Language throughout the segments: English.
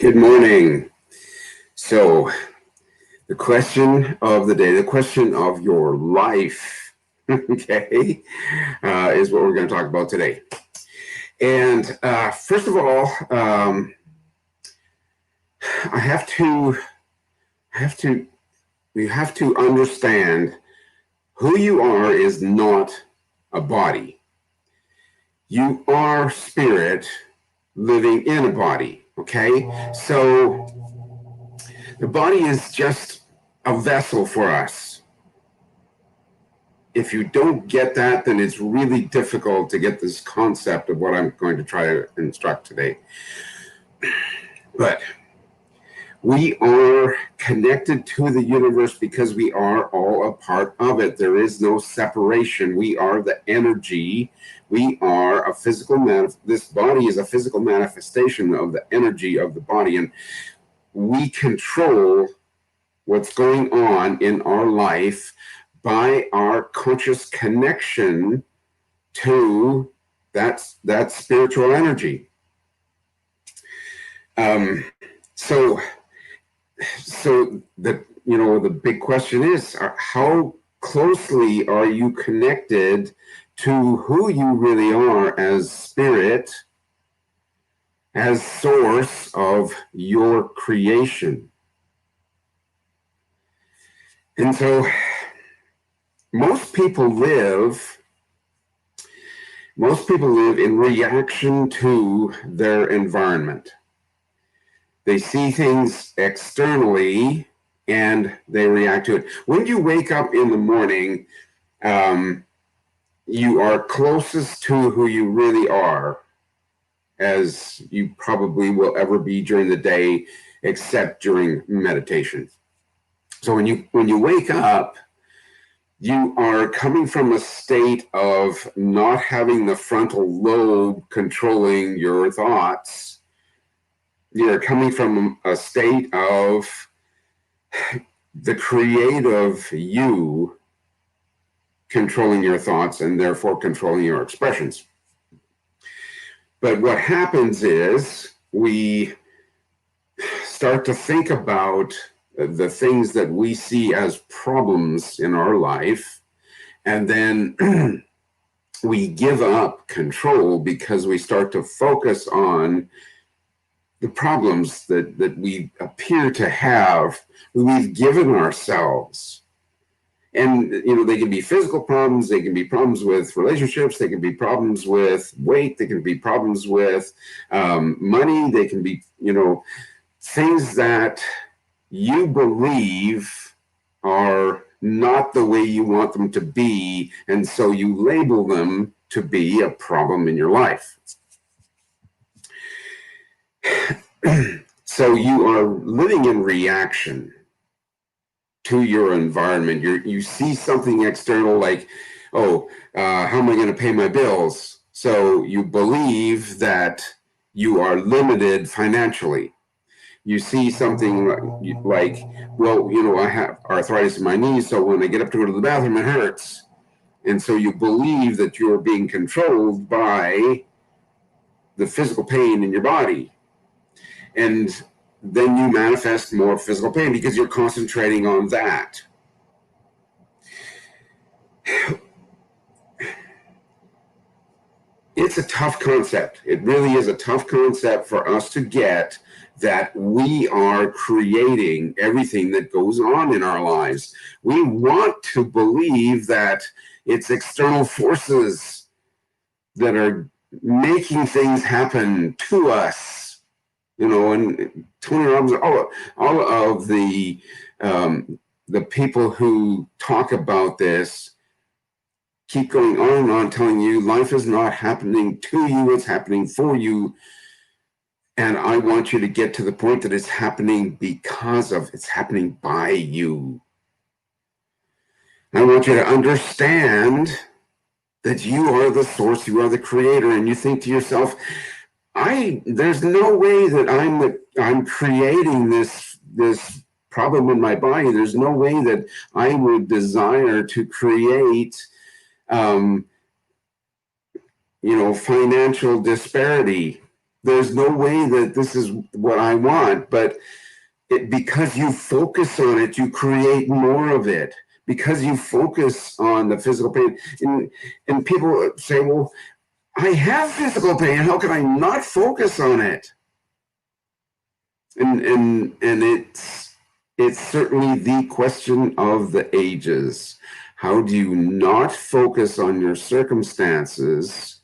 Good morning. So, the question of the day, the question of your life, okay, is what we're going to talk about today. And first of all, I have to, you have to understand who you are is not a body. You are spirit living in a body, okay? So, the body is just a vessel for us. If you don't get that, then it's really difficult to get this concept of what I'm going to try to instruct today. But we are connected to the universe because we are all a part of it. There is no separation. We are the energy. We are a physical this body is a physical manifestation of the energy of the body, and we control what's going on in our life by our conscious connection to that spiritual energy. So the big question is, how closely are you connected to who you really are as spirit, as source of your creation? And so most people live in reaction to their environment. They see things externally and they react to it. When you wake up in the morning, you are closest to who you really are, as you probably will ever be during the day, except during meditation. So when you wake up, you are coming from a state of not having the frontal lobe controlling your thoughts. You're coming from a state of the creative you controlling your thoughts and therefore controlling your expressions. But what happens is we start to think about the things that we see as problems in our life, and then we give up control because we start to focus on the problems that we appear to have, we've given ourselves. And, they can be physical problems, they can be problems with relationships, they can be problems with weight, they can be problems with money, they can be, things that you believe are not the way you want them to be, and so you label them to be a problem in your life. So you are living in reaction to your environment. You see something external like, how am I going to pay my bills? So you believe that you are limited financially. You see something like, I have arthritis in my knees, so when I get up to go to the bathroom, it hurts. And so you believe that you're being controlled by the physical pain in your body. And then you manifest more physical pain because you're concentrating on that. It's a tough concept. It really is a tough concept for us to get, that we are creating everything that goes on in our lives. We want to believe that it's external forces that are making things happen to us. And Tony Robbins, all of the people who talk about this keep going on and on, telling you life is not happening to you, it's happening for you. And I want you to get to the point that it's happening because of, it's happening by you. I want you to understand that you are the source, you are the creator, and you think to yourself, there's no way that I'm creating this problem in my body. There's no way that I would desire to create, financial disparity. there's no way that this is what I want, but because you focus on it, you create more of it. Because you focus on the physical pain, and people say, well, I have physical pain. How can I not focus on it? And it's certainly the question of the ages. How do you not focus on your circumstances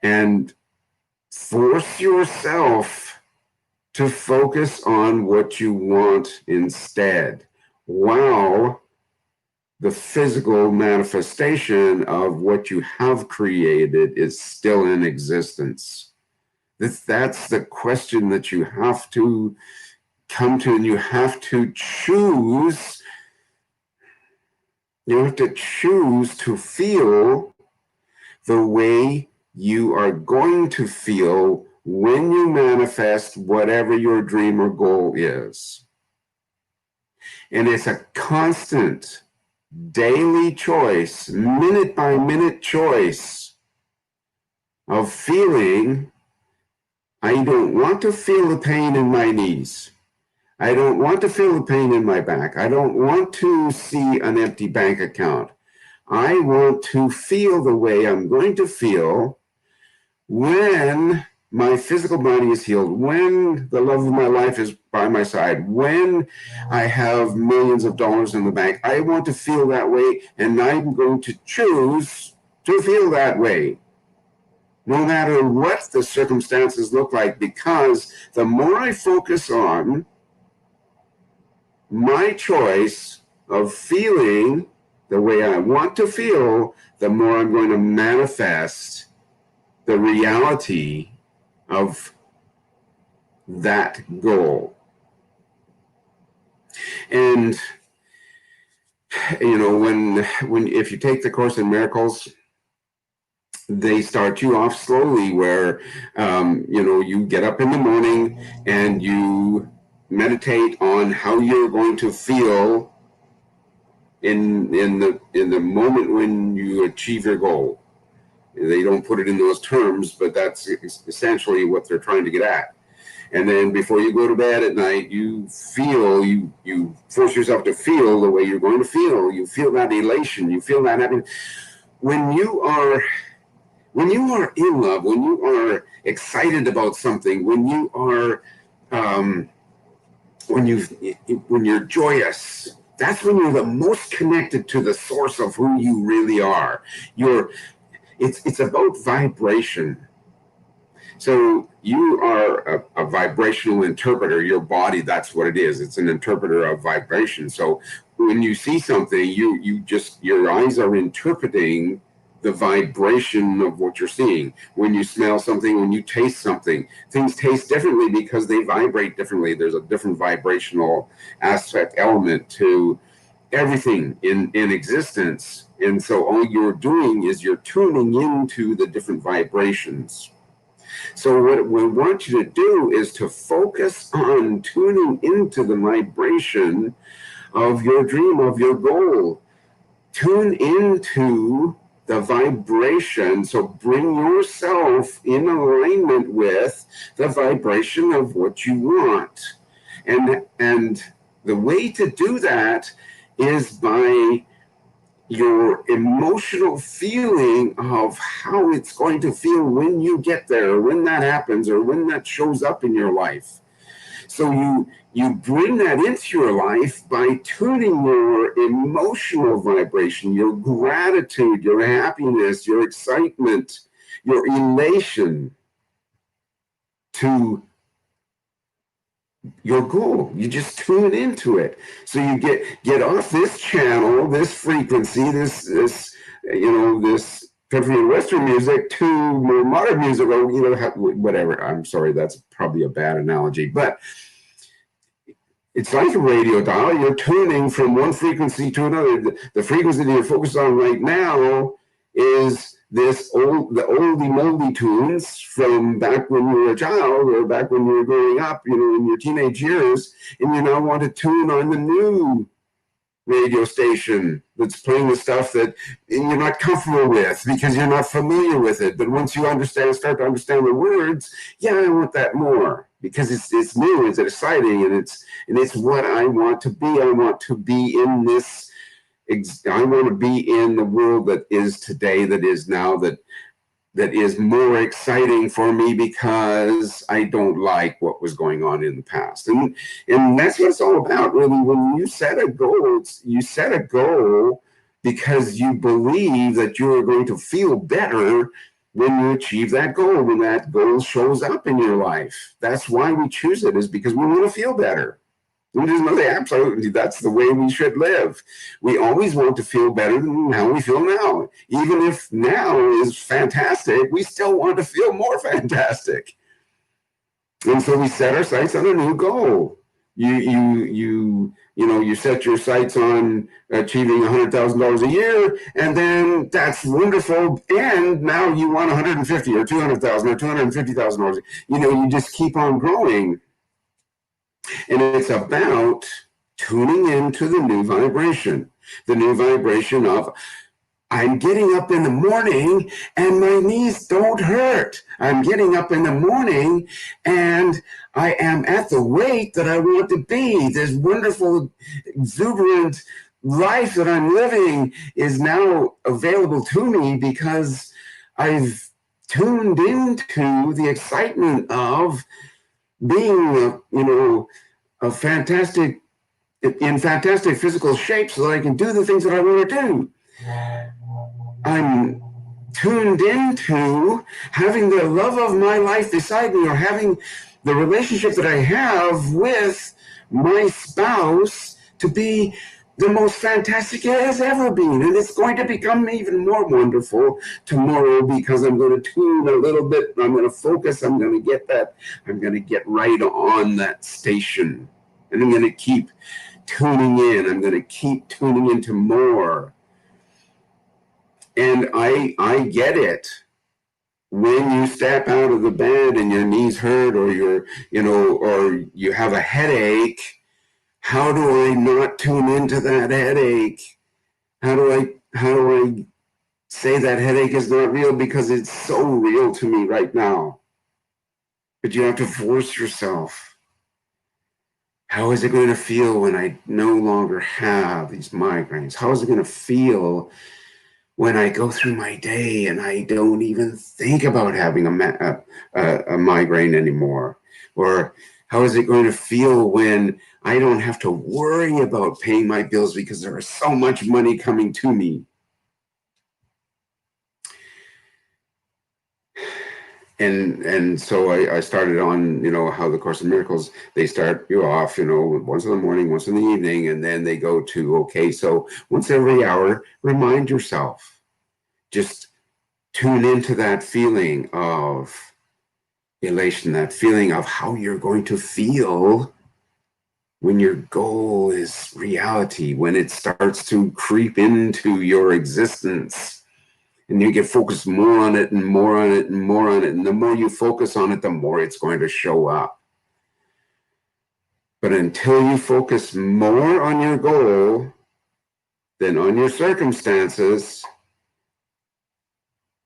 and force yourself to focus on what you want instead, while the physical manifestation of what you have created is still in existence? That's the question that you have to come to, and you have to choose. You have to choose to feel the way you are going to feel when you manifest whatever your dream or goal is. And it's a constant daily choice, minute by minute choice of feeling, I don't want to feel the pain in my knees. I don't want to feel the pain in my back. I don't want to see an empty bank account. I want to feel the way I'm going to feel when my physical body is healed, when the love of my life is by my side, when I have millions of dollars in the bank. I want to feel that way, and I'm going to choose to feel that way, no matter what the circumstances look like, because the more I focus on my choice of feeling the way I want to feel, the more I'm going to manifest the reality of that goal. And when if you take the Course in Miracles, they start you off slowly, where you get up in the morning and you meditate on how you're going to feel in the moment when you achieve your goal. They don't put it in those terms, but that's essentially what they're trying to get at. And then before you go to bed at night, you feel, you force yourself to feel the way you're going to feel. You feel that elation, you feel that happiness. When you are in love, when you are excited about something, when you are when you're joyous, that's when you're the most connected to the source of who you really are. It's about vibration. So you are a vibrational interpreter. Your body, that's what it is. It's an interpreter of vibration. So when you see something, your eyes are interpreting the vibration of what you're seeing. When you smell something, when you taste something, things taste differently because they vibrate differently. There's a different vibrational aspect element to everything in existence. And so all you're doing is you're tuning into the different vibrations. So what we want you to do is to focus on tuning into the vibration of your dream, of your goal. Tune into the vibration. So bring yourself in alignment with the vibration of what you want. And the way to do that is by your emotional feeling of how it's going to feel when you get there, or when that happens, or when that shows up in your life. So you bring that into your life by tuning your emotional vibration, your gratitude, your happiness, your excitement, your elation to your goal. You just tune into it. So you get off this channel, this frequency, this country and Western music to more modern music, or whatever. I'm sorry, that's probably a bad analogy, but it's like a radio dial. You're tuning from one frequency to another. The frequency that you're focused on right now is the oldie moldy tunes from back when you were a child, or back when you were growing up, in your teenage years, and you now want to tune on the new radio station that's playing the stuff that you're not comfortable with because you're not familiar with it. But once you start to understand the words, yeah, I want that more because it's new, it's exciting, and it's what I want to be. I want to be in this. I want to be in the world that is today, that is now, that is more exciting for me because I don't like what was going on in the past. And that's what it's all about, really. When you set a goal, you set a goal because you believe that you're going to feel better when you achieve that goal, when that goal shows up in your life. That's why we choose it, is because we want to feel better. Absolutely, that's the way we should live. We always want to feel better than how we feel now. Even if now is fantastic, we still want to feel more fantastic. And so we set our sights on a new goal. You set your sights on achieving $100,000 a year, and then that's wonderful. And now you want 150 or 200,000 or $250,000. You just keep on growing. And it's about tuning into the new vibration of, I'm getting up in the morning and my knees don't hurt. I'm getting up in the morning and I am at the weight that I want to be. This wonderful, exuberant life that I'm living is now available to me because I've tuned into the excitement of being, in fantastic physical shape so that I can do the things that I want to do. I'm tuned into having the love of my life beside me, or having the relationship that I have with my spouse to be the most fantastic it has ever been. And it's going to become even more wonderful tomorrow because I'm going to tune a little bit. I'm going to focus. I'm going to get right on that station. And I'm going to keep tuning in. I'm going to keep tuning into more. And I get it. When you step out of the bed and your knees hurt, or or you have a headache, how do I not tune into that headache? How do I say that headache is not real because it's so real to me right now? But you have to force yourself. How is it going to feel when I no longer have these migraines? How is it going to feel when I go through my day and I don't even think about having a migraine anymore? Or how is it going to feel when I don't have to worry about paying my bills because there is so much money coming to me? And so I started on, how the Course in Miracles, they start you off, once in the morning, once in the evening, and then they go to, okay, so once every hour, remind yourself, just tune into that feeling of elation, that feeling of how you're going to feel when your goal is reality, when it starts to creep into your existence, and you get focused more on it and more on it and more on it. And the more you focus on it, the more it's going to show up. But until you focus more on your goal than on your circumstances,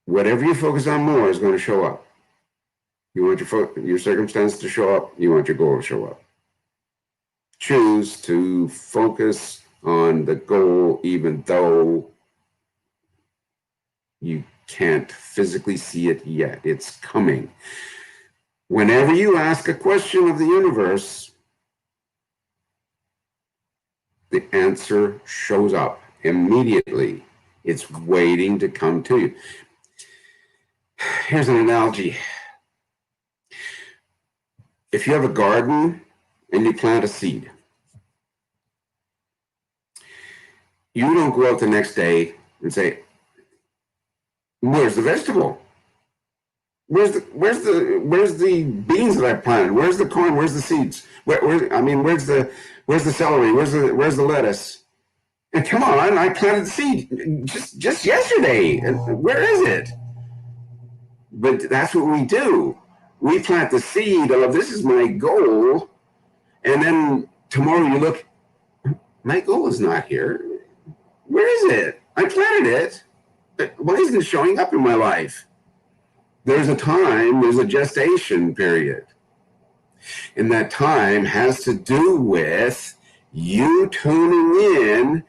whatever you focus on more is going to show up. You want your circumstance to show up. You want your goal to show up. Choose to focus on the goal, even though you can't physically see it yet. It's coming. Whenever you ask a question of the universe, the answer shows up immediately. It's waiting to come to you. Here's an analogy. If you have a garden and you plant a seed, you don't go out the next day and say, where's the vegetable? Where's the beans that I planted? Where's the corn? Where's the seeds? Where's the celery? Where's the lettuce? And come on, I planted the seed just yesterday. Where is it? But that's what we do. We plant the seed of, this is my goal, and then tomorrow you look, My goal is not here. Where is it? I planted it. But why isn't it showing up in my life? There's a time, there's a gestation period. And that time has to do with you tuning in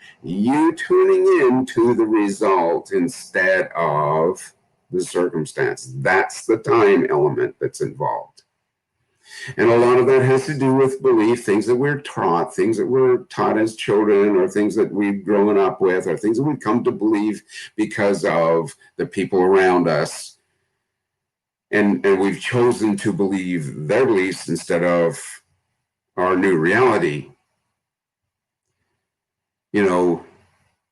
to the result instead of the circumstance. That's the time element that's involved. And a lot of that has to do with belief, things that we're taught, things that we're taught as children, or things that we've grown up with, or things that we've come to believe because of the people around us. And we've chosen to believe their beliefs instead of our new reality. You know,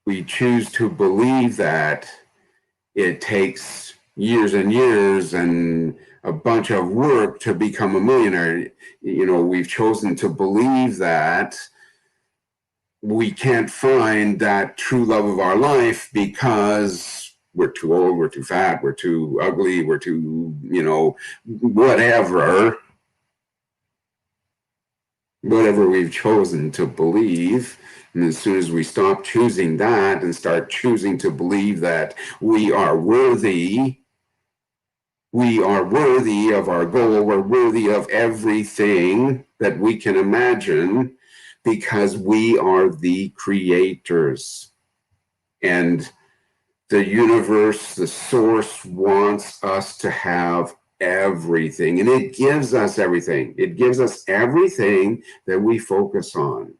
we choose to believe that it takes years and years and a bunch of work to become a millionaire. You know, we've chosen to believe that we can't find that true love of our life because we're too old, we're too fat, we're too ugly, we're too, whatever we've chosen to believe. And as soon as we stop choosing that and start choosing to believe that we are worthy of our goal, we're worthy of everything that we can imagine because we are the creators. And the universe, the source, wants us to have everything, and it gives us everything. It gives us everything that we focus on.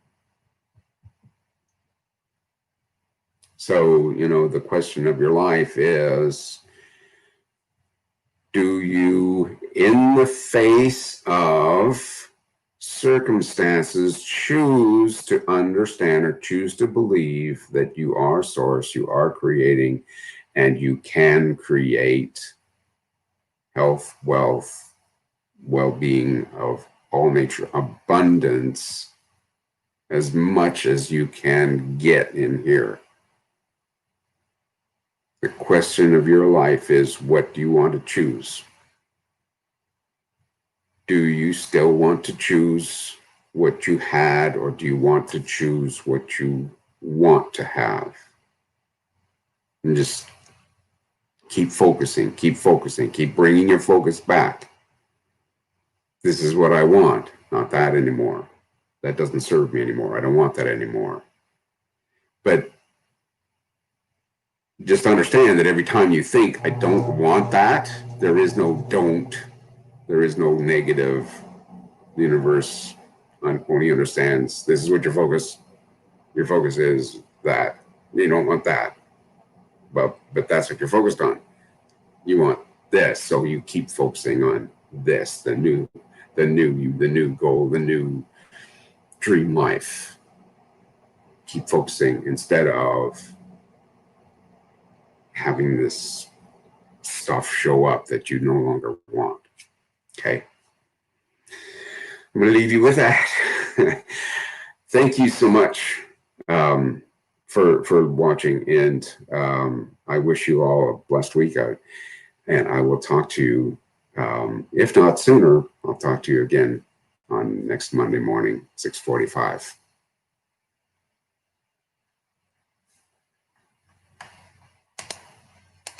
So, the question of your life is, do you, in the face of circumstances, choose to understand or choose to believe that you are source, you are creating, and you can create health, wealth, well-being of all nature, abundance, as much as you can get in here? The question of your life is, what do you want to choose? Do you still want to choose what you had, or do you want to choose what you want to have? And just keep focusing, keep bringing your focus back. This is what I want, not that anymore. That doesn't serve me anymore. I don't want that anymore. But just understand that every time you think, I don't want that, there is no don't. There is no negative. The universe only understands this is what your focus is, that. You don't want that. But that's what you're focused on. You want this, so you keep focusing on this, the new you, the new goal, the new dream life. Keep focusing instead of having this stuff show up that you no longer want. Okay. I'm going to leave you with that. Thank you so much for watching, and I wish you all a blessed week out. And I will talk to you, if not sooner, I'll talk to you again on next Monday morning, 6:45.